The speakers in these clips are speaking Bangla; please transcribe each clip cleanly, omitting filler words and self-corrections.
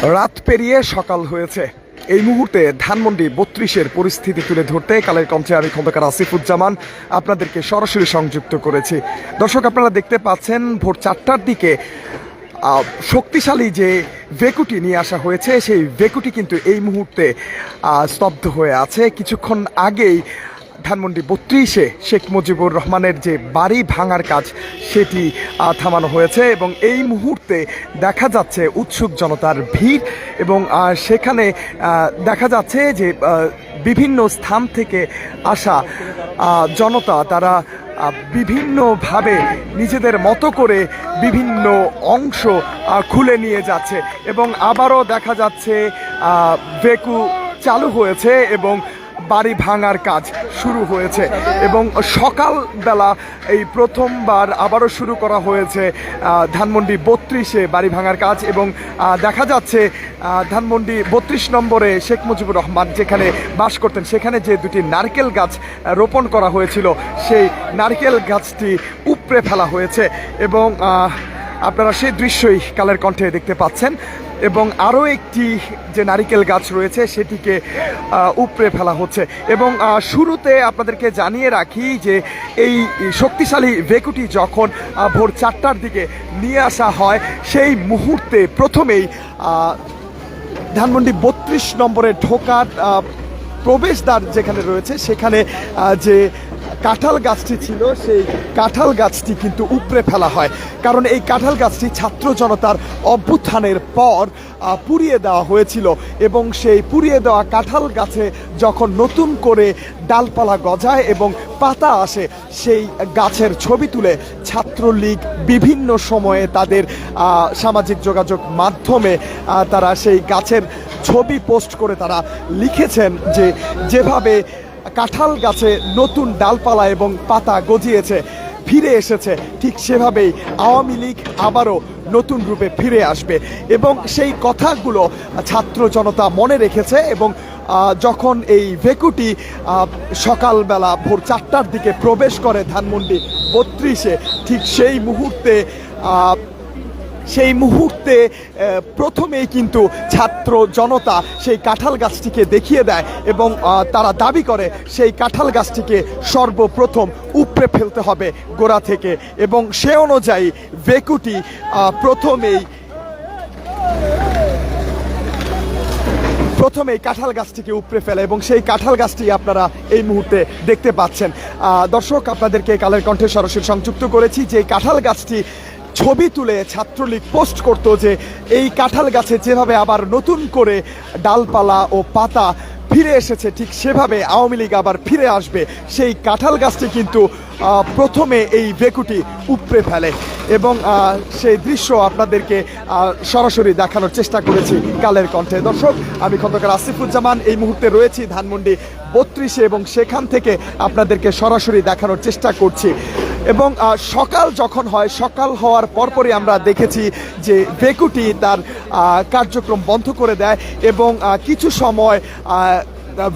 রাত পেরিয়ে সকাল হয়েছে। এই মুহূর্তে ধানমন্ডি ৩২-এর পরিস্থিতি তুলে ধরতে কালের কণ্ঠে আমি খন্দকার আসিফুজ্জামান আপনাদেরকে সরাসরি সংযুক্ত করেছি। দর্শক, আপনারা দেখতে পাচ্ছেন ভোর ৪টার দিকে শক্তিশালী যে ভেকুটি নিয়ে আসা হয়েছে, সেই ভেকুটি কিন্তু এই মুহূর্তে স্তব্ধ হয়ে আছে। কিছুক্ষণ আগেই ধানমন্ডি ৩২-এ শেখ মুজিবুর রহমানের যে বাড়ি ভাঙার কাজ সেটি থামানো হয়েছে এবং এই মুহূর্তে দেখা যাচ্ছে উৎসুক জনতার ভিড় এবং সেখানে দেখা যাচ্ছে যে বিভিন্ন স্থান থেকে আসা জনতা তারা বিভিন্নভাবে নিজেদের মতো করে বিভিন্ন অংশ খুলে নিয়ে যাচ্ছে এবং আবারও দেখা যাচ্ছে ভেকু চালু হয়েছে এবং বাড়ি ভাঙার কাজ শুরু হয়েছে এবং সকালবেলা এই প্রথমবার আবারও শুরু করা হয়েছে ধানমন্ডি ৩২-এ বাড়ি ভাঙার কাজ এবং দেখা যাচ্ছে ধানমন্ডি ৩২ নম্বরে শেখ মুজিবুর রহমান যেখানে বাস করতেন সেখানে যে দুটি নারকেল গাছ রোপণ করা হয়েছিল সেই নারকেল গাছটি উপড়ে ফেলা হয়েছে এবং আপনারা সেই দৃশ্যই কালের কণ্ঠে দেখতে পাচ্ছেন এবং আরও একটি যে নারিকেল গাছ রয়েছে সেটিকে উপড়ে ফেলা হচ্ছে এবং শুরুতে আপনাদেরকে জানিয়ে রাখি যে এই শক্তিশালী ভেকুটি যখন ভোর ৪টার দিকে নিয়ে আসা হয় সেই মুহূর্তে প্রথমেই ধানমন্ডি ৩২ নম্বরে ঢোকার প্রবেশদ্বার যেখানে রয়েছে সেখানে যে কাঁঠাল গাছটি ছিল সেই কাঁঠাল গাছটি কিন্তু উপড়ে ফেলা হয়, কারণ এই কাঁঠাল গাছটি ছাত্র জনতার অভ্যুত্থানের পর পুড়িয়ে দেওয়া হয়েছিল এবং সেই পুড়িয়ে দেওয়া কাঁঠাল গাছে যখন নতুন করে ডালপালা গজায় এবং পাতা আসে সেই গাছের ছবি তুলে ছাত্রলীগ বিভিন্ন সময়ে তাদের সামাজিক যোগাযোগ মাধ্যমে তারা সেই গাছের ছবি পোস্ট করে তারা লিখেছেন যে যেভাবে কাঁঠাল গাছে নতুন ডালপালা এবং পাতা গজিয়েছে ফিরে এসেছে, ঠিক সেভাবেই আওয়ামী লীগ আবারও নতুন রূপে ফিরে আসবে এবং সেই কথাগুলো ছাত্র জনতা মনে রেখেছে এবং যখন এই ভেকুটি সকালবেলা ভোর ৪টার দিকে প্রবেশ করে ধানমন্ডি ৩২-এ ঠিক সেই মুহূর্তে প্রথমেই কিন্তু ছাত্র জনতা সেই কাঁঠাল গাছটিকে দেখিয়ে দেয় এবং তারা দাবি করে সেই কাঁঠাল গাছটিকে সর্বপ্রথম উপড়ে ফেলতে হবে গোড়া থেকে এবং সে অনুযায়ী ভেকুটি প্রথমেই কাঁঠাল গাছটিকে উপড়ে ফেলে এবং সেই কাঁঠাল গাছটি আপনারা এই মুহূর্তে দেখতে পাচ্ছেন। দর্শক, আপনাদেরকে কালের কণ্ঠে সরাসরি সংযুক্ত করেছি যে কাঁঠাল গাছটি ছবি তুলে ছাত্রলীগ পোস্ট করতো যে এই কাঁঠাল গাছে যেভাবে আবার নতুন করে ডালপালা ও পাতা ফিরে এসেছে ঠিক সেভাবে আওয়ামী লীগ আবার ফিরে আসবে। সেই কাঁঠাল গাছটি কিন্তু প্রথমে এই ভেকুটি উপড়ে ফেলে এবং সেই দৃশ্য আপনাদেরকে সরাসরি দেখানোর চেষ্টা করেছি কালের কণ্ঠে। দর্শক, আমি খন্দকার আসিফুজ্জামান এই মুহূর্তে রয়েছি ধানমন্ডি ৩২-এ এবং সেখান থেকে আপনাদেরকে সরাসরি দেখানোর চেষ্টা করছি এবং সকাল যখন হয়, সকাল হওয়ার পরপরই আমরা দেখেছি যে ভেকুটি তার কার্যক্রম বন্ধ করে দেয় এবং কিছু সময়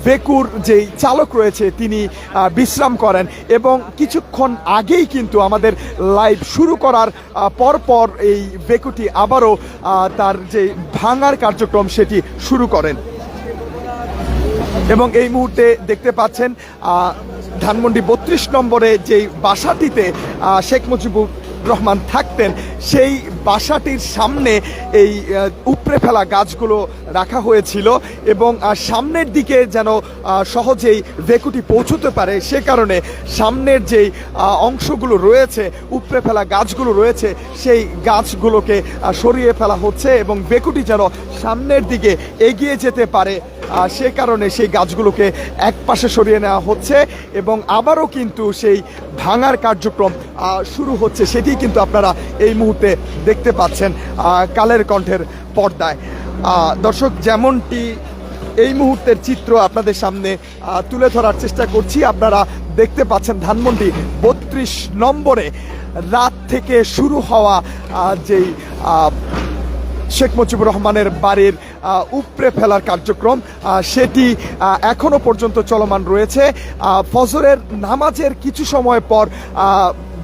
ভেকুর যেই চালক রয়েছে তিনি বিশ্রাম করেন এবং কিছুক্ষণ আগেই কিন্তু আমাদের লাইভ শুরু করার পরপর এই ভেকুটি আবারও তার যে ভাঙার কার্যক্রম সেটি শুরু করেন এবং এই মুহূর্তে দেখতে পাচ্ছেন ধানমন্ডি ৩২ নম্বরে যেই বাসাটিতে শেখ মুজিবুর রহমান থাকতেন সেই বাসাটির সামনে এই উপড়ে ফেলা গাছগুলো রাখা হয়েছিল এবং সামনের দিকে যেন সহজেই ভেকুটি পৌঁছতে পারে সে কারণে সামনের যেই অংশগুলো রয়েছে উপড়ে ফেলা গাছগুলো রয়েছে সেই গাছগুলোকে সরিয়ে ফেলা হচ্ছে এবং ভেকুটি যেন সামনের দিকে এগিয়ে যেতে পারে সে কারণে সেই গাছগুলোকে এক পাশে সরিয়ে নেওয়া হচ্ছে এবং আবারও কিন্তু সেই ভাঙার কার্যক্রম শুরু হচ্ছে, সেটি কিন্তু আপনারা এই মুহূর্তে দেখতে পাচ্ছেন কালের কণ্ঠের পর্দায়। দর্শক, যেমনটি এই মুহূর্তের চিত্র আপনাদের সামনে তুলে ধরার চেষ্টা করছি, আপনারা দেখতে পাচ্ছেন ধানমন্ডি ৩২ নম্বরে রাত থেকে শুরু হওয়া যেই শেখ মুজিবুর রহমানের বাড়ির উপড়ে ফেলার কার্যক্রম সেটি এখনো পর্যন্ত চলমান রয়েছে। ফজরের নামাজের কিছু সময় পর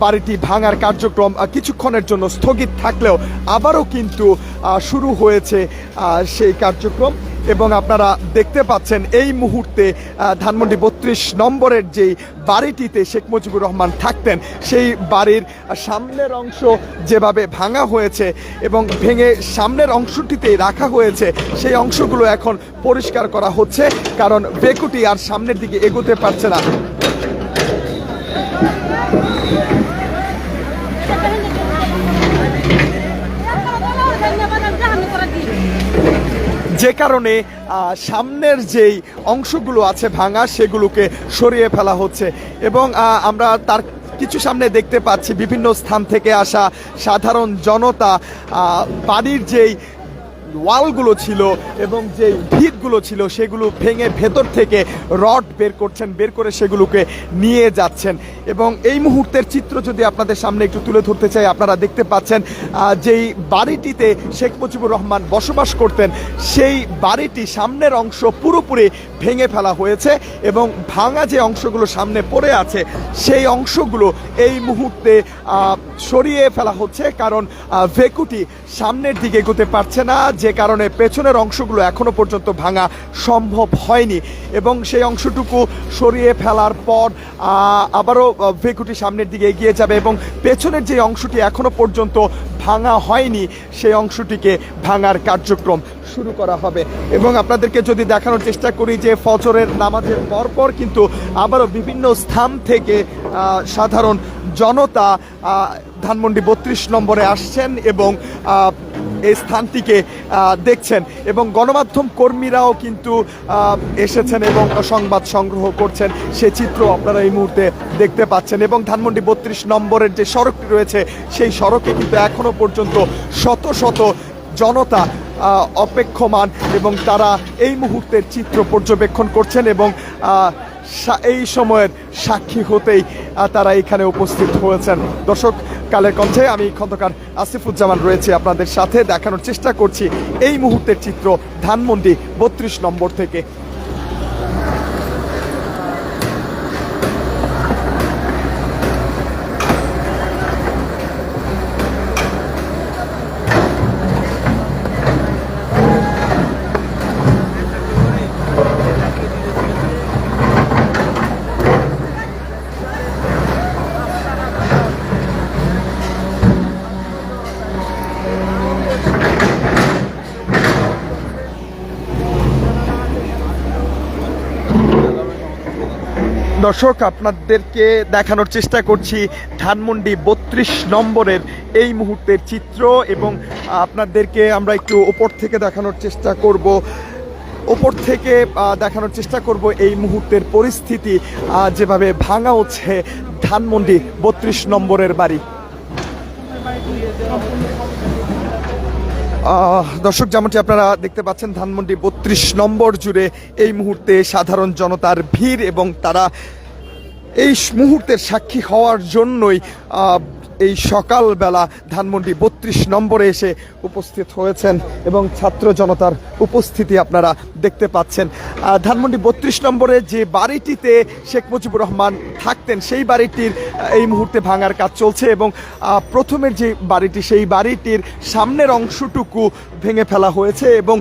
বাড়িটি ভাঙার কার্যক্রম কিছুক্ষণের জন্য স্থগিত থাকলেও আবারও কিন্তু শুরু হয়েছে সেই কার্যক্রম। এবং আপনারা দেখতে পাচ্ছেন এই মুহূর্তে ধানমন্ডি ৩২ নম্বরের যেই বাড়িটিতে শেখ মুজিবুর রহমান থাকতেন সেই বাড়ির সামনের অংশ যেভাবে ভাঙা হয়েছে এবং ভেঙে সামনের অংশটিতে রাখা হয়েছে, সেই অংশগুলো এখন পরিষ্কার করা হচ্ছে, কারণ ভেকুটি আর সামনের দিকে এগোতে পারছে না। যে কারণে সামনের যেই অংশগুলো আছে ভাঙা, সেগুলোকে সরিয়ে ফেলা হচ্ছে। এবং আমরা তার কিছু সামনে দেখতে পাচ্ছি বিভিন্ন স্থান থেকে আসা সাধারণ জনতা বাড়ির যেই ওয়ালগুলো ছিল এবং যে ভিতগুলো ছিল সেগুলো ভেঙে ভেতর থেকে রড বের করছেন, বের করে সেগুলোকে নিয়ে যাচ্ছেন। এবং এই মুহূর্তের চিত্র যদি আপনাদের সামনে একটু তুলে ধরতে চাই, আপনারা দেখতে পাচ্ছেন যেই বাড়িটিতে শেখ মুজিবুর রহমান বসবাস করতেন সেই বাড়িটি সামনের অংশ পুরোপুরি ভেঙে ফেলা হয়েছে এবং ভাঙা যে অংশগুলো সামনে পড়ে আছে সেই অংশগুলো এই মুহূর্তে সরিয়ে ফেলা হচ্ছে, কারণ ভেকুটি সামনের দিকে এগোতে পারছে না, যে কারণে পেছনের অংশগুলো এখনো পর্যন্ত ভাঙা সম্ভব হয়নি। এবং সেই অংশটুকু সরিয়ে ফেলার পর আবারও ভেকুটি সামনের দিকে এগিয়ে যাবে এবং পেছনের যে অংশটি এখনো পর্যন্ত ভাঙা হয়নি সেই অংশটিকে ভাঙার কার্যক্রম শুরু করা হবে। এবং আপনাদেরকে যদি দেখানোর চেষ্টা করি যে ফজরের নামাজের পরপর কিন্তু আবারও বিভিন্ন স্থান থেকে সাধারণ জনতা ধানমন্ডি ৩২ নম্বরে আসছেন এবং এই স্থানটিকে দেখছেন এবং গণমাধ্যম কর্মীরাও কিন্তু এসেছেন এবং সংবাদ সংগ্রহ করছেন, সে চিত্র আপনারা এই মুহূর্তে দেখতে পাচ্ছেন। এবং ধানমন্ডি ৩২ নম্বরের যে সড়কটি রয়েছে সেই সড়কে কিন্তু এখনো পর্যন্ত শত শত জনতা অপেক্ষমান এবং তারা এই মুহূর্তের চিত্র পর্যবেক্ষণ করছেন এবং এই সময়ের সাক্ষী হতেই তারা এখানে উপস্থিত হয়েছেন। দর্শক, কালের কণ্ঠে আমি খন্দকার আসিফুজ্জামান রয়েছে আপনাদের সাথে, দেখানোর চেষ্টা করছি এই মুহূর্তের চিত্র ধানমন্ডি ৩২ নম্বর থেকে। দর্শক, আপনাদেরকে দেখানোর চেষ্টা করছি ধানমন্ডি ৩২ নম্বরের এই মুহূর্তের চিত্র এবং আপনাদেরকে আমরা একটু ওপর থেকে দেখানোর চেষ্টা করব এই মুহূর্তের পরিস্থিতি যেভাবে ভাঙা হচ্ছে ধানমন্ডি ৩২ নম্বরের বাড়ি। দর্শক, যেমনটি আপনারা দেখতে পাচ্ছেন ধানমন্ডি ৩২ নম্বর জুড়ে এই মুহূর্তে সাধারণ জনতার ভিড় এবং তারা এই মুহূর্তের সাক্ষী হওয়ার জন্যই এই সকালবেলা ধানমন্ডি ৩২ নম্বরে এসে উপস্থিত হয়েছেন এবং ছাত্র জনতার উপস্থিতি আপনারা দেখতে পাচ্ছেন। ধানমন্ডি ৩২ নম্বরে যে বাড়িটিতে শেখ মুজিবুর রহমান থাকতেন সেই বাড়িটির এই মুহূর্তে ভাঙার কাজ চলছে এবং প্রথমের যে বাড়িটি সেই বাড়িটির সামনের অংশটুকু ভেঙে ফেলা হয়েছে এবং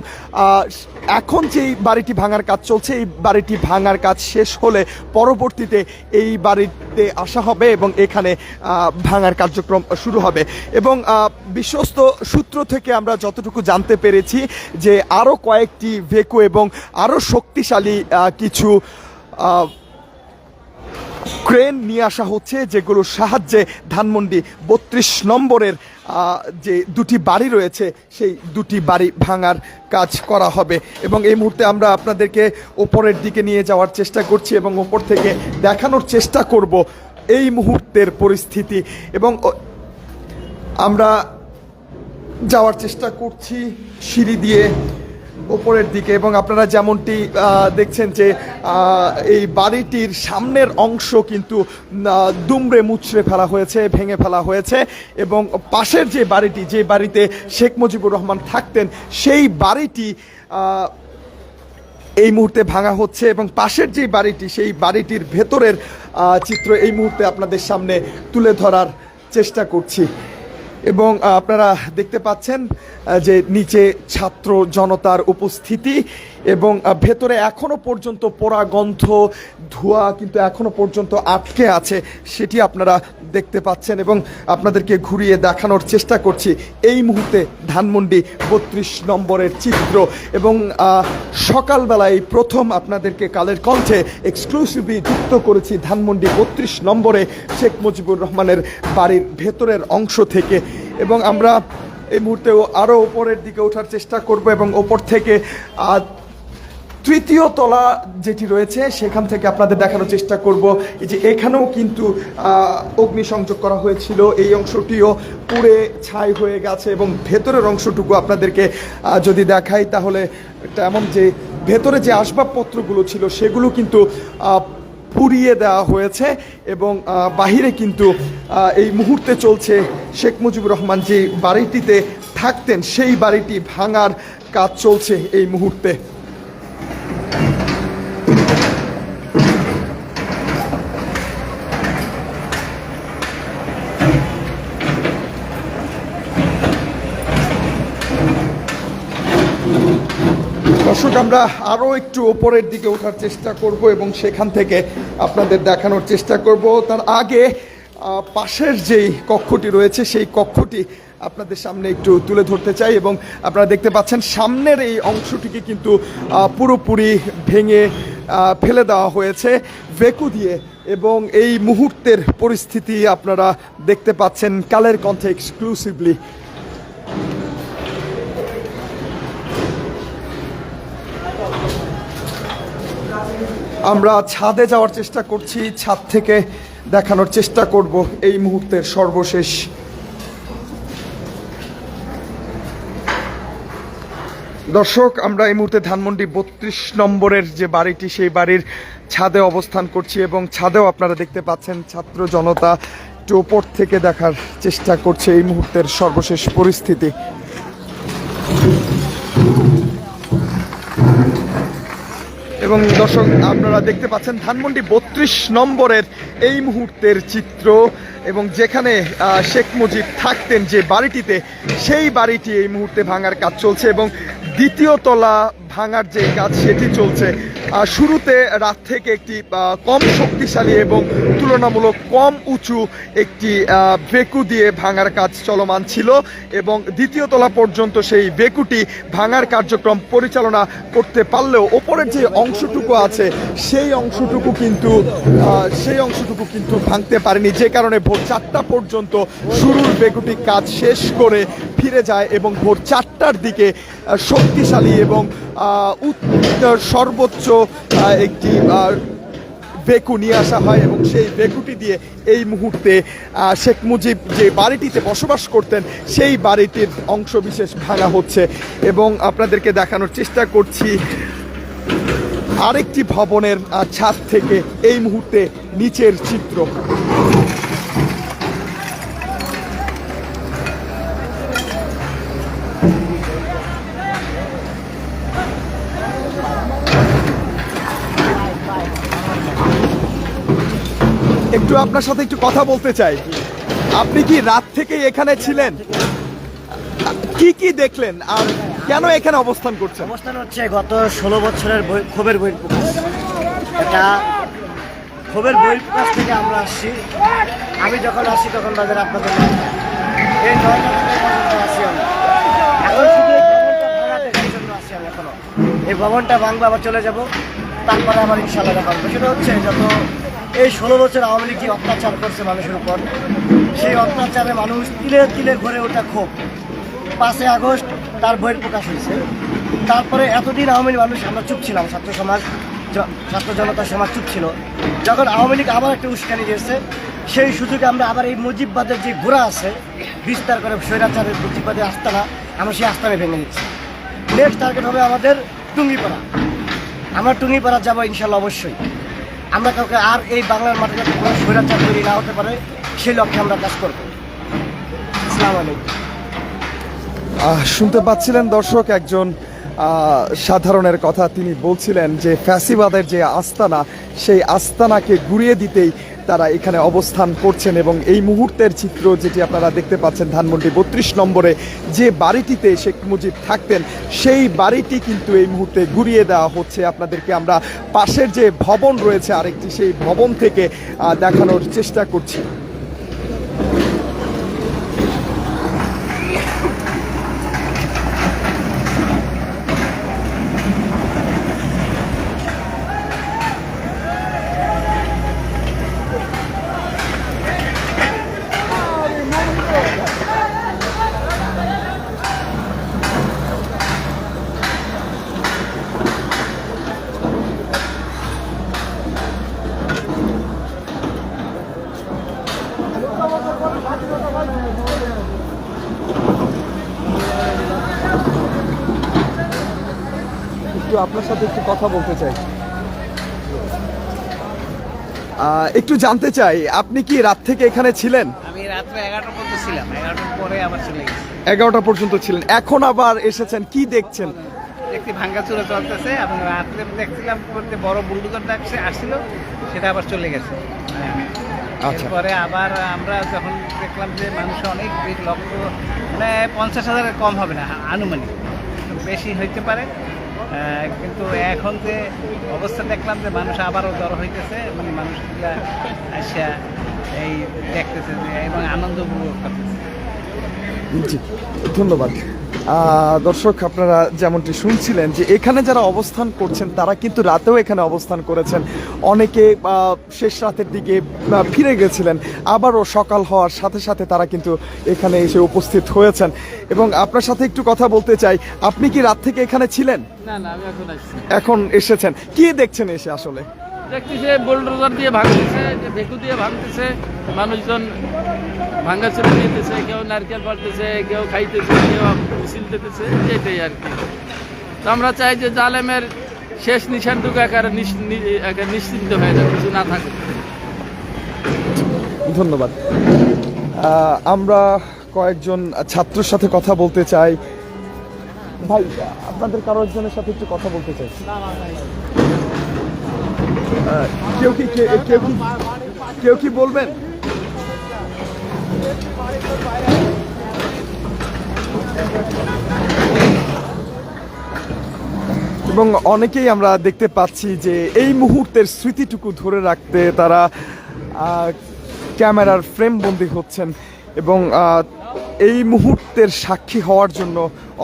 এখন যেই বাড়িটি ভাঙার কাজ চলছে এই বাড়িটি ভাঙার কাজ শেষ হলে পরবর্তীতে এই বাড়িতে আসা হবে এবং এখানে ভাঙার কার্যক্রম শুরু হবে। এবং বিশ্বস্ত সূত্র থেকে আমরা যতটুকু জানতে পেরেছি যে আরও কয়েকটি ভেকু এবং আরও শক্তিশালী কিছু ক্রেন নিয়ে আসা হচ্ছে, যেগুলোর সাহায্যে ধানমন্ডি ৩২ নম্বরের যে দুটি বাড়ি রয়েছে সেই দুটি বাড়ি ভাঙার কাজ করা হবে। এবং এই মুহূর্তে আমরা আপনাদেরকে ওপরের দিকে নিয়ে যাওয়ার চেষ্টা করছি এবং ওপর থেকে দেখানোর চেষ্টা করব এই মুহূর্তের পরিস্থিতি এবং আমরা যাওয়ার চেষ্টা করছি সিঁড়ি দিয়ে ওপরের দিকে। এবং আপনারা যেমনটি দেখছেন যে এই বাড়িটির সামনের অংশ কিন্তু দুমড়ে মুচড়ে ফেলা হয়েছে, ভেঙে ফেলা হয়েছে এবং পাশের যে বাড়িটি, যে বাড়িতে শেখ মুজিবুর রহমান থাকতেন সেই বাড়িটি এই মুহূর্তে ভাঙা হচ্ছে এবং পাশের যে বাড়িটি সেই বাড়িটির ভেতরের চিত্র এই মুহূর্তে আপনাদের সামনে তুলে ধরার চেষ্টা করছি। এবং আপনারা দেখতে পাচ্ছেন যে নিচে ছাত্র জনতার উপস্থিতি এবং ভেতরে এখনো পর্যন্ত পোড়া গন্ধ ধোঁয়া কিন্তু এখনো পর্যন্ত আটকে আছে, সেটি আপনারা দেখতে পাচ্ছেন এবং আপনাদেরকে ঘুরিয়ে দেখানোর চেষ্টা করছি। এই মুহূর্তে ধানমন্ডি 32 নম্বরের চিত্র এবং সকালবেলায় প্রথম আপনাদেরকে কালের কণ্ঠে এক্সক্লুসিভলি যুক্ত করেছি ধানমন্ডি 32 নম্বরে শেখ মুজিবুর রহমানের বাড়ির ভেতরের অংশ থেকে। এবং আমরা এই মুহূর্তেও আরও ওপরের দিকে ওঠার চেষ্টা করব এবং ওপর থেকে তৃতীয় তলা যেটি রয়েছে সেখান থেকে আপনাদের দেখানোর চেষ্টা করব। এই যে এখানেও কিন্তু অগ্নিসংযোগ করা হয়েছিল, এই অংশটিও পুড়ে ছাই হয়ে গেছে এবং ভেতরের অংশটুকু আপনাদেরকে যদি দেখাই তাহলে এমন যে ভেতরে যে আসবাবপত্রগুলো ছিল সেগুলো কিন্তু পুড়িয়ে দেওয়া হয়েছে এবং বাহিরে কিন্তু এই মুহূর্তে চলছে শেখ মুজিবুর রহমান যে বাড়িটিতে থাকতেন সেই বাড়িটি ভাঙার কাজ চলছে এই মুহূর্তে। দর্শক, আমরা আরও একটু ওপরের দিকে ওঠার চেষ্টা করব এবং সেখান থেকে আপনাদের দেখানোর চেষ্টা করব। তার আগে পাশের যেই কক্ষটি রয়েছে সেই কক্ষটি আপনাদের সামনে একটু তুলে ধরতে চাই এবং আপনারা দেখতে পাচ্ছেন সামনের এই অংশটিকে কিন্তু পুরোপুরি ভেঙে ফেলে দেওয়া হয়েছে ভেকু দিয়ে এবং এই মুহূর্তের পরিস্থিতি আপনারা দেখতে পাচ্ছেন কালের কণ্ঠে এক্সক্লুসিভলি। আমরা ছাদে যাওয়ার চেষ্টা করছি, ছাদ থেকে দেখানোর চেষ্টা করব এই মুহূর্তের সর্বশেষ। দর্শক, আমরা এই মুহূর্তে ধানমন্ডি 32 নম্বরের যে বাড়িটি সেই বাড়ির ছাদে অবস্থান করছি এবং ছাদেও আপনারা দেখতে পাচ্ছেন ছাত্র জনতা একটু ওপর থেকে দেখার চেষ্টা করছে এই মুহূর্তের সর্বশেষ পরিস্থিতি। এবং দর্শক, আপনারা দেখতে পাচ্ছেন ধানমন্ডি 32 নম্বরের এই মুহূর্তের চিত্র এবং যেখানে শেখ মুজিব থাকতেন যে বাড়িটিতে সেই বাড়িটি এই মুহূর্তে ভাঙার কাজ চলছে এবং দ্বিতীয় তলা ভাঙার যে কাজ সেটি চলছে। শুরুতে রাত থেকে একটি কম শক্তিশালী এবং তুলনামূলক কম উঁচু একটি বেকু দিয়ে ভাঙার কাজ চলমান ছিল এবং দ্বিতীয় তলা পর্যন্ত সেই বেকুটি ভাঙার কার্যক্রম পরিচালনা করতে পারলেও ওপরের যে অংশটুকু আছে সেই অংশটুকু কিন্তু ভাঙতে পারেনি, যে কারণে ভোর 4টা পর্যন্ত শুরুর বেকুটি কাজ শেষ করে ফিরে যায় এবং ভোর 4টার দিকে শক্তিশালী এবং সর্বোচ্চ একটি বেকু নিয়ে আসা হয় এবং সেই বেকুটি দিয়ে এই মুহূর্তে শেখ মুজিব যে বাড়িটিতে বসবাস করতেন সেই বাড়িটির অংশবিশেষ ভাঙা হচ্ছে এবং আপনাদেরকে দেখানোর চেষ্টা করছি আরেকটি ভবনের ছাদ থেকে এই মুহূর্তে নিচের চিত্র। একটু আপনার সাথে একটু কথা বলতে চাই। আপনি কি রাত থেকে এখানে ছিলেন? কি কি দেখলেন আর কেন এখানে অবস্থান করছেন? অবস্থান হচ্ছে গত 16 বছরের ক্ষোভের বই প্রকাশ। এটা ক্ষোভের বই প্রকাশ থেকে আমরা আসছি। আমি যখন আসি তখন বাজার আপনাদের এই 9টা পর্যন্ত আসি আমি। এখন শুধু এই ভবনটা ভাঙা দেখার জন্য আসি আমি এখনো। এই ভবনটা ভাঙবো, আবার চলে যাব, তারপরে আবার ইনশাল্লাহ দেখা হবে। সেটা হচ্ছে যত এই 16 বছর আওয়ামী লীগ যে অত্যাচার করছে মানুষের উপর, সেই অত্যাচারে মানুষ তিলে তিলে ভরে ওঠা ক্ষোভ। 5 আগস্ট তার বইয়ের প্রকাশ হয়েছে। তারপরে এতদিন আওয়ামী লীগ মানুষ আমরা চুপ ছিলাম, ছাত্র জনতার সমাজ চুপ ছিল। যখন আওয়ামী লীগ আবার একটা উস্কানি দিয়েছে, সেই সুযোগে আমরা আবার এই মুজিববাদের যে গোড়া আছে বিস্তার করে স্বৈরাচারের মুজিববাদের আস্তানা, আমরা সেই আস্তানে ভেঙে দিচ্ছি। নেক্সট টার্গেট হবে আমাদের টুঙ্গিপাড়া। আমরা টুঙ্গিপাড়া যাবো ইনশাল্লাহ অবশ্যই। আমরা কাউকে আর এই বাংলার মাঠে যাতে কোনো স্বৈরাচার তৈরি না হতে পারে সেই লক্ষ্যে আমরা কাজ করবো। আসসালামু আলাইকুম। শুনতে পাচ্ছিলেন দর্শক একজন সাধারণের কথা তিনি বলছিলেন যে ফ্যাসিবাদের যে আস্তানা, সেই আস্তানাকে গুড়িয়ে দিতেই তারা এখানে অবস্থান করছেন। এবং এই মুহূর্তের চিত্র যেটি আপনারা দেখতে পাচ্ছেন, ধানমন্ডি 32 নম্বরে যে বাড়িটিতে শেখ মুজিব থাকতেন, সেই বাড়িটি কিন্তু এই মুহূর্তে গুড়িয়ে দেওয়া হচ্ছে। আপনাদেরকে আমরা পাশের যে ভবন রয়েছে আরেকটি, সেই ভবন থেকে দেখানোর চেষ্টা করছি। একটু আপনার সাথে একটু কথা বলতে চাই। একটু জানতে চাই, আপনি কি রাত থেকে এখানে ছিলেন? আমি রাত্রে 11টা পর্যন্ত ছিলাম, 11টার পরে আবার চলে গেছি। 11টা পর্যন্ত ছিলেন, এখন আবার এসেছেন, কি দেখছেন? দেখছি ভাঙ্গাচুরা চলতেছে এবং রাত্রে দেখছিলাম করতে বড় বুলডোজার ডাকছে আসছিল, সেটা আবার চলে গেছে। আচ্ছা। এরপরে আবার আমরা যখন দেখলাম যে মানুষ অনেক বেশি, লক্ষ মানে 50,000-এর কম হবে না, আনুমানিক বেশি হইতে পারে। কিন্তু এখন যে অবস্থা দেখলাম যে মানুষ আবারও জড়ো হইতেছে, মানে মানুষগুলা আসা এই দেখতেছে এবং আনন্দ উপভোগ করতেছে। জি, ধন্যবাদ। দর্শক, আপনারা যেমনটি শুনছিলেন যে এখানে যারা অবস্থান করছেন তারা কিন্তু রাতেও এখানে অবস্থান করেছেন। অনেকে শেষ রাতের দিকে ফিরে গেছিলেন, আবারও সকাল হওয়ার সাথে সাথে তারা কিন্তু এখানে এসে উপস্থিত হয়েছেন। এবং আপনার সাথে একটু কথা বলতে চাই, আপনি কি রাত থেকে এখানে ছিলেন? না না, আমি এখন আসছি। এখন এসেছেন, কি দেখছেন এসে? আসলে দেখতেছে বুলডোজার দিয়ে ভাঙতেছে, ভেকু দিয়ে ভাঙতেছে, মানুষজন ভাঙাচুরি নিতেছে, কেউ নারকেল পাড়তেছে, কেউ খাইতেছে, কেউ মিছিল দিতেছে, এটাই আর কি। তো আমরা চাই যে জালেমের শেষ নিশানটুকু একেবারে নিশ্চিন্ত হয়ে যাবে, কিছু না থাকে। ধন্যবাদ। আমরা কয়েকজন ছাত্রের সাথে কথা বলতে চাই। ভাই, আপনাদের কারো একজনের সাথে একটু কথা বলতে চাই। কেউ কি বলবেন? এবং অনেকেই আমরা দেখতে পাচ্ছি যে এই মুহূর্তের স্মৃতিটুকু ধরে রাখতে তারা ক্যামেরার ফ্রেম বন্দী হচ্ছেন এবং এই মুহূর্তের সাক্ষী হওয়ার জন্য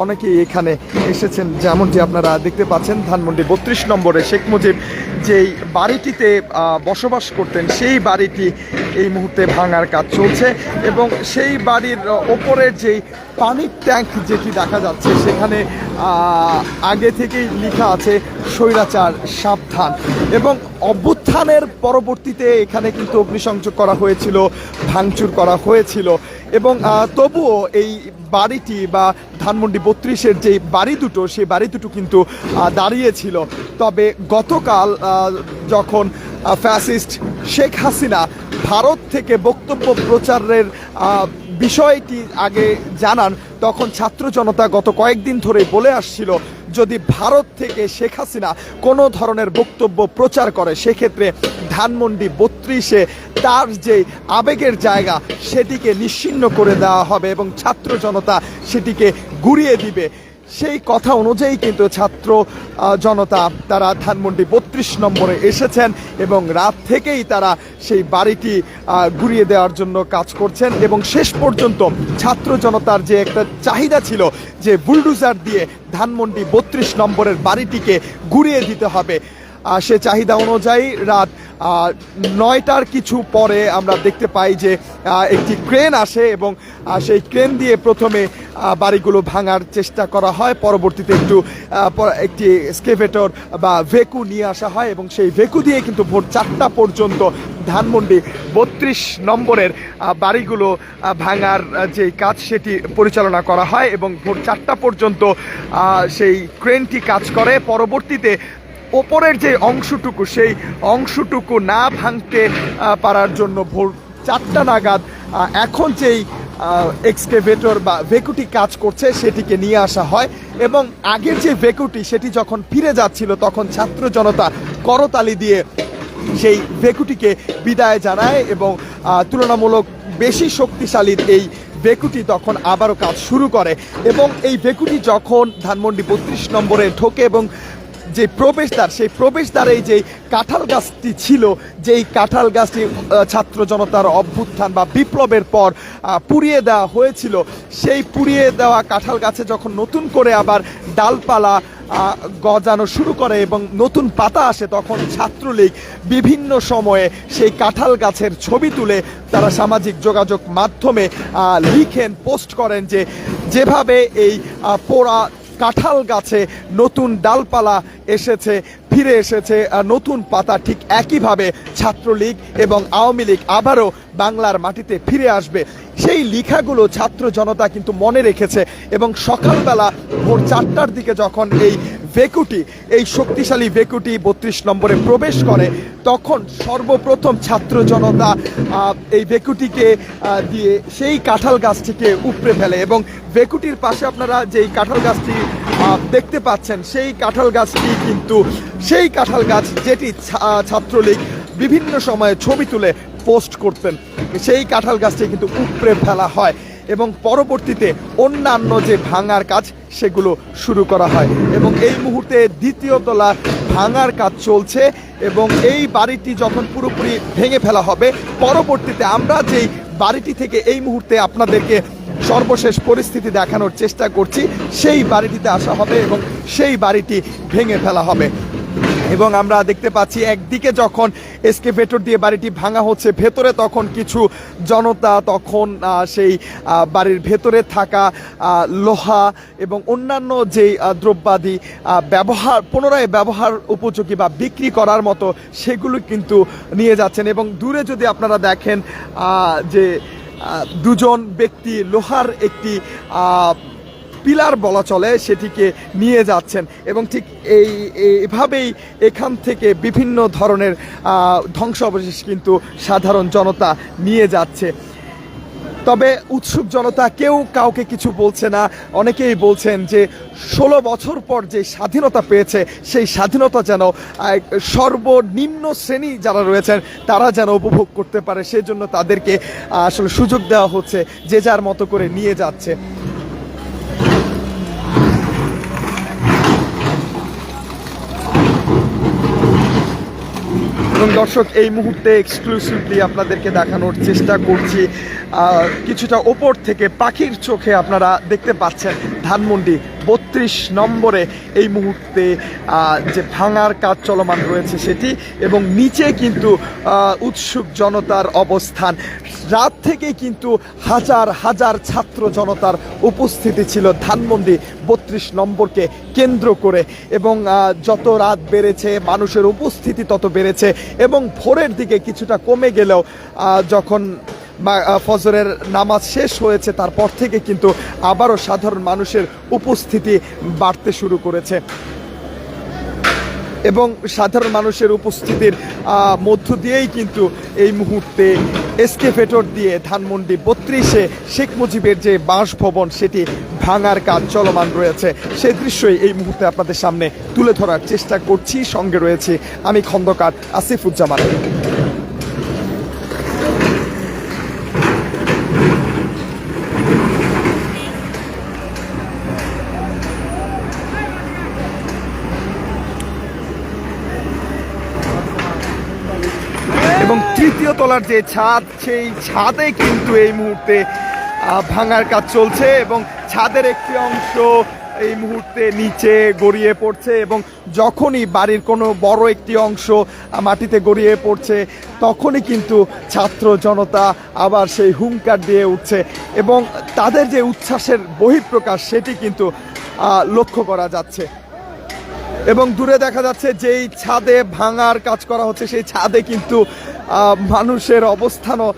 অনেকেই এখানে এসেছেন। যেমনটি আপনারা দেখতে পাচ্ছেন, ধানমন্ডি 32 নম্বরে শেখ মুজিব যেই বাড়িটিতে বসবাস করতেন, সেই বাড়িটি এই মুহূর্তে ভাঙার কাজ চলছে এবং সেই বাড়ির ওপরের যেই পানির ট্যাঙ্ক যেটি দেখা যাচ্ছে, সেখানে আগে থেকেই লেখা আছে স্বৈরাচার সাবধান। এবং অভ্যুত্থানের পরবর্তীতে এখানে কিন্তু অগ্নিসংযোগ করা হয়েছিল, ভাঙচুর করা হয়েছিল এবং তবুও এই বাড়িটি বা ধানমন্ডি 32-এর যে বাড়ি দুটো, সেই বাড়ি দুটো কিন্তু দাঁড়িয়েছিল। তবে গতকাল যখন ফ্যাসিস্ট শেখ হাসিনা ভারত থেকে বক্তব্য প্রচারের বিষয়টি আগে জানান, তখন ছাত্র জনতা গত কয়েকদিন ধরে বলে আসছিল যদি ভারত থেকে শেখ হাসিনা কোনো ধরনের বক্তব্য প্রচার করে, সেক্ষেত্রে ধানমন্ডি 32-এ তার যে আবেগের জায়গা সেটিকে নিশ্চিহ্ন করে দেওয়া হবে এবং ছাত্র জনতা সেটিকে গুড়িয়ে দিবে। সেই কথা অনুযায়ী কিন্তু ছাত্র জনতা তারা ধানমন্ডি 32 নম্বরে এসেছেন এবং রাত থেকেই তারা সেই বাড়িটি গুড়িয়ে দেওয়ার জন্য কাজ করছেন এবং শেষ পর্যন্ত ছাত্র জনতার যে একটা চাহিদা ছিল যে বুলডোজার দিয়ে ধানমন্ডি 32 নম্বরের বাড়িটিকে গুড়িয়ে দিতে হবে, সে চাহিদা অনুযায়ী রাত 9টার কিছু পরে আমরা দেখতে পাই যে একটি ক্রেন আসে এবং সেই ক্রেন দিয়ে প্রথমে বাড়িগুলো ভাঙার চেষ্টা করা হয়, পরবর্তীতে একটি এক্সকেভেটর বা ভেকু নিয়ে আসা হয় এবং সেই ভেকু দিয়ে কিন্তু ভোর 4টা পর্যন্ত ধানমন্ডি 32 নম্বরের বাড়িগুলো ভাঙার যে কাজ সেটি পরিচালনা করা হয় এবং ভোর 4টা পর্যন্ত সেই ক্রেনটি কাজ করে। পরবর্তীতে ওপরের যে অংশটুকু, সেই অংশটুকু না ভাঙতে পারার জন্য ভোর 4টা নাগাদ এখন যেই এক্সকেভেটর বা ভেকুটি কাজ করছে সেটিকে নিয়ে আসা হয় এবং আগের যে ভেকুটি সেটি যখন ফিরে যাচ্ছিল তখন ছাত্র জনতা করতালি দিয়ে সেই ভেকুটিকে বিদায় জানায় এবং তুলনামূলক বেশি শক্তিশালী এই ভেকুটি তখন আবারও কাজ শুরু করে এবং এই ভেকুটি যখন ধানমন্ডি 32 নম্বরে ঢোকে এবং যে প্রবেশদ্বার সেই প্রবেশদ্বারে যে কাঁঠাল গাছটি ছিল যেই কাঁঠাল গাছটি ছাত্র জনতার অভ্যুত্থান বা বিপ্লবের পর পুড়িয়ে দেওয়া হয়েছিল সেই পুড়িয়ে দেওয়া কাঁঠাল গাছে যখন নতুন করে আবার ডালপালা গজানো শুরু করে এবং নতুন পাতা আসে তখন ছাত্রলীগ বিভিন্ন সময়ে সেই কাঁঠাল গাছের ছবি তুলে তারা সামাজিক যোগাযোগ মাধ্যমে লিখেন পোস্ট করেন যে যেভাবে এই পোড়া কাঁঠাল গাছে নতুন ডালপালা এসেছে ফিরে এসেছে নতুন পাতা ঠিক একইভাবে ছাত্রলীগ এবং আওয়ামী লীগ আবারও বাংলার মাটিতে ফিরে আসবে সেই লেখাগুলো ছাত্র জনতা কিন্তু মনে রেখেছে এবং সকালবেলা ভোর 4টার দিকে যখন এই ভেকুটি এই শক্তিশালী ভেকুটি 32 নম্বরে প্রবেশ করে তখন সর্বপ্রথম ছাত্র জনতা এই ভেকুটিকে দিয়ে সেই কাঁঠাল গাছটিকে উপড়ে ফেলে এবং ভেকুটির পাশে আপনারা যেই কাঁঠাল গাছটি দেখতে পাচ্ছেন সেই কাঁঠাল গাছটি কিন্তু সেই কাঁঠাল গাছ যেটি ছাত্রলীগ বিভিন্ন সময়ে ছবি তুলে পোস্ট করতেন সেই কাঁঠাল গাছটি কিন্তু উপড়ে ফেলা হয় এবং পরবর্তীতে অন্যান্য যে ভাঙার কাজ সেগুলো শুরু করা হয় এবং এই মুহূর্তে দ্বিতীয় তলা ভাঙার কাজ চলছে এবং এই বাড়িটি যখন পুরোপুরি ভেঙে ফেলা হবে পরবর্তীতে আমরা যেই বাড়িটি থেকে এই মুহূর্তে আপনাদেরকে সর্বশেষ পরিস্থিতি দেখানোর চেষ্টা করছি সেই বাড়িটিতে আসা হবে এবং সেই বাড়িটি ভেঙে ফেলা হবে এবং আমরা দেখতে পাচ্ছি একদিকে যখন এসকেভেটর দিয়ে বাড়িটি ভাঙা হচ্ছে ভেতরে তখন কিছু জনতা তখন সেই বাড়ির ভেতরে থাকা লোহা এবং অন্যান্য যেই দ্রব্যাদি পুনরায় ব্যবহার উপযোগী বা বিক্রি করার মতো সেগুলো কিন্তু নিয়ে যাচ্ছেন এবং দূরে যদি আপনারা দেখেন যে দুজন ব্যক্তি লোহার একটি পিলার বলা চলে সেটিকে নিয়ে যাচ্ছেন এবং ঠিক এইভাবেই এখান থেকে বিভিন্ন ধরনের ধ্বংসাবশেষ কিন্তু সাধারণ জনতা নিয়ে যাচ্ছে তবে উৎসুক জনতা কেউ কাউকে কিছু বলছে না অনেকেই বলছেন যে 16 বছর পর যে স্বাধীনতা পেয়েছে সেই স্বাধীনতা যেন সর্বনিম্ন শ্রেণী যারা রয়েছেন তারা যেন উপভোগ করতে পারে সেই জন্য তাদেরকে আসলে সুযোগ দেওয়া হচ্ছে যে যার মতো করে নিয়ে যাচ্ছে এবং দর্শক এই মুহূর্তে এক্সক্লুসিভলি আপনাদেরকে দেখানোর চেষ্টা করছি কিছুটা ওপর থেকে পাখির চোখে আপনারা দেখতে পাচ্ছেন ধানমন্ডি 32 নম্বরে এই মুহূর্তে যে ভাঙার কাজ চলমান রয়েছে সেটি এবং নিচে কিন্তু উৎসুক জনতার অবস্থান রাত থেকে কিন্তু হাজার হাজার ছাত্র জনতার উপস্থিতি ছিল ধানমন্ডি 32 নম্বরকে কেন্দ্র করে এবং যত রাত বেড়েছে মানুষের উপস্থিতি তত বেড়েছে এবং ভোরের দিকে কিছুটা কমে গেলেও যখন ফজরের নামাজ শেষ হয়েছে তারপর থেকে কিন্তু আবারও সাধারণ মানুষের উপস্থিতি বাড়তে শুরু করেছে এবং সাধারণ মানুষের উপস্থিতির মধ্য দিয়েই কিন্তু এই মুহূর্তে এসকেভেটর দিয়ে ধানমন্ডি 32-এ শেখ মুজিবের যে বাসভবন সেটি ভাঙার কাজ চলমান রয়েছে সেই দৃশ্যই এই মুহূর্তে আপনাদের সামনে তুলে ধরার চেষ্টা করছি সঙ্গে রয়েছে আমি খন্দকার আসিফুজ্জামান এবং তৃতীয় তলার যে ছাদ সেই ছাদে কিন্তু এই মুহূর্তে ভাঙার কাজ চলছে এবং ছাদের একটি অংশ এই মুহূর্তে নিচে গড়িয়ে পড়ছে এবং যখনই বাড়ির কোনো বড় একটি অংশ মাটিতে গড়িয়ে পড়ছে তখনই কিন্তু ছাত্র জনতা আবার সেই হুঙ্কার দিয়ে উঠছে এবং তাদের যে উচ্ছ্বাসের বহিঃপ্রকাশ সেটি কিন্তু লক্ষ্য করা যাচ্ছে এবং দূরে দেখা যাচ্ছে যেই ছাদে ভাঙার কাজ করা হচ্ছে সেই ছাদে কিন্তু মানুষের অবস্থানও